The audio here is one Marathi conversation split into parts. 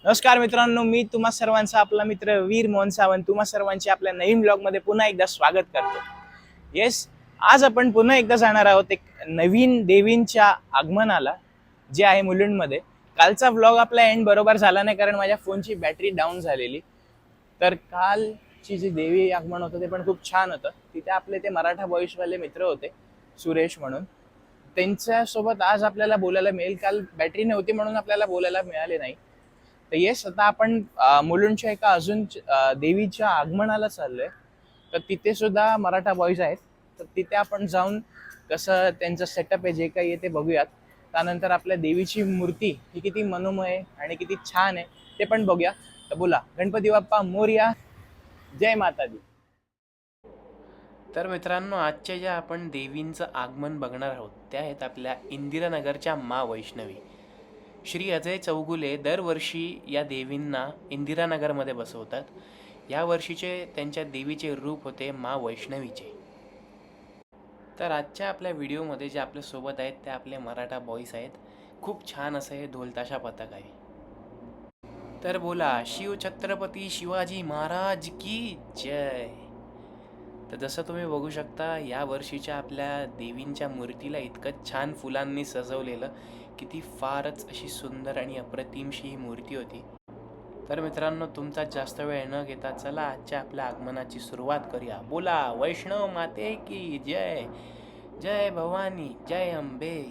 नमस्कार मित्रांनो, मी तुम्हा सर्वांचा आपला मित्र वीर मोहन सावंत तुम्हा सर्वांचे आपल्या नवीन ब्लॉगमध्ये पुन्हा एकदा स्वागत करतो. येस, आज आपण पुन्हा एकदा जाणार आहोत एक नवीन देवींच्या आगमनाला, जे आहे मुलुंडमध्ये. कालचा ब्लॉग आपला एंड बरोबर झाला नाही कारण माझ्या फोनची बॅटरी डाऊन झालेली. तर कालची जी देवी आगमन होतं ते पण खूप छान होतं. तिथे आपले ते मराठा बॉईजवाले मित्र होते, सुरेश म्हणून. त्यांच्यासोबत आज आपल्याला बोलायला मिळेल. काल बॅटरी नव्हती म्हणून आपल्याला बोलायला मिळाले नाही. तर येस, आता आपण मुलुंडच्या एका अजून देवीच्या आगमनाला चाललोय. तर तिथे सुद्धा मराठा बॉईज आहेत. तर तिथे आपण जाऊन कसं त्यांचं सेटअप आहे जे काही आहे ते बघूयात. त्यानंतर आपल्या देवीची मूर्ती ही किती मनोमय आहे आणि किती छान आहे ते पण बघूया. तर बोला गणपती बाप्पा मोरया, जय माता दी. तर मित्रांनो, आजच्या ज्या आपण देवींचं आगमन बघणार आहोत त्या आहेत आपल्या इंदिरानगरच्या मा वैष्णवी. श्री अजय चौगुले दरवर्षी या देवींना इंदिरानगरमध्ये बसवतात. या वर्षीचे त्यांच्या देवीचे रूप होते मा वैष्णवीचे. तर आजच्या आपल्या व्हिडिओमध्ये जे आपल्यासोबत आहेत ते आपले मराठा बॉईज आहेत. खूप छान असं हे ढोलताशा पथक आहे. तर बोला शिव छत्रपती शिवाजी महाराज की जय. तर जसं तुम्ही बघू शकता, या वर्षीच्या आपल्या देवींच्या मूर्तीला इतकं छान फुलांनी सजवलेलं की ती फारच अशी सुंदर आणि अप्रतिमशी ही मूर्ती होती. तर मित्रांनो, तुमचा जास्त वेळ न घेता चला आजच्या आपल्या आगमनाची सुरुवात करूया. बोला वैष्णव माते की जय. जय भवानी, जय अंबे.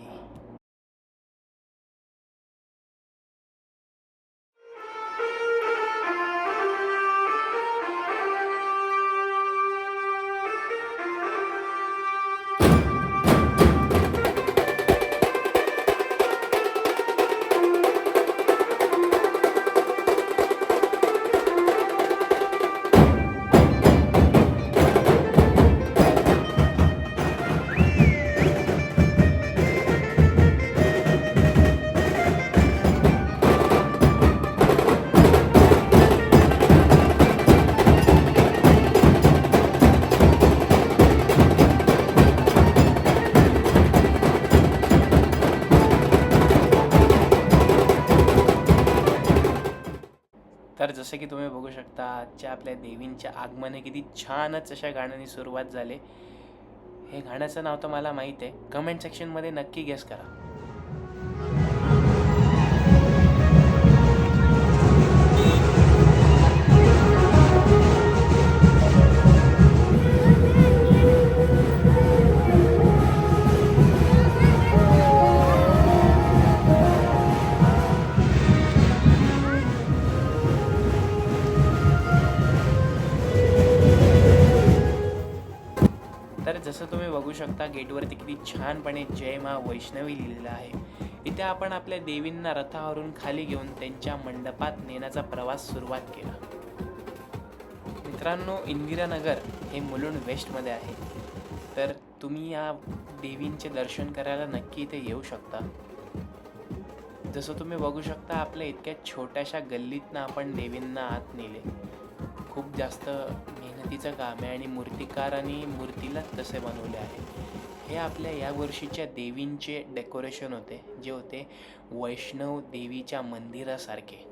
तर जसे की तुम्ही बघू शकता, आजच्या आपल्या देवींच्या आगमन हे किती छानच अशा गाण्याने सुरुवात झाले. हे गाण्याचं नाव तर मला माहीत आहे, कमेंट सेक्शनमध्ये नक्की गेस करा. तर जसं तुम्ही बघू शकता, गेटवरती किती छानपणे जय मा वैष्णवी लिहिलेलं आहे. इथे आपण आपल्या देवींना रथावरून खाली घेऊन त्यांच्या मंडपात नेण्याचा प्रवास सुरुवात केला. मित्रांनो, इंदिरानगर हे मुलुंड वेस्टमध्ये आहे. तर तुम्ही या देवींचे दर्शन करायला नक्की इथे येऊ शकता. जसं तुम्ही बघू शकता, आपल्या इतक्या छोट्याशा गल्लीतनं आपण देवींना आत नेले. खूप जास्त मेहनतीचं काम आहे आणि मूर्तिकारांनी मूर्तीलाच तसे बनवले आहे. हे आपल्या या वर्षीच्या देवींचे डेकोरेशन होते, जे होते वैष्णव देवीच्या मंदिरासारखे.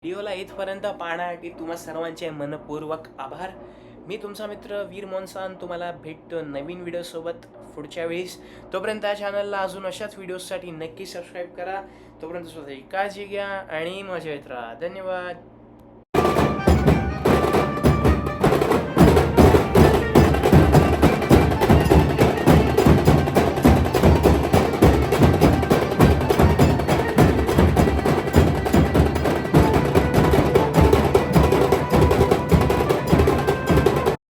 व्हिडिओला इथपर्यंत पाहण्यासाठी तुम्हा सर्वांचे मनपूर्वक आभार. मी तुमचा मित्र वीर मोन्सान तुम्हाला भेटतो नवीन व्हिडिओसोबत पुढच्या वेळेस. तोपर्यंत या चॅनलला अजून अशाच व्हिडिओजसाठी नक्की सबस्क्राईब करा. तोपर्यंत स्वतःची काळजी घ्या आणि मजा येत राहा. धन्यवाद.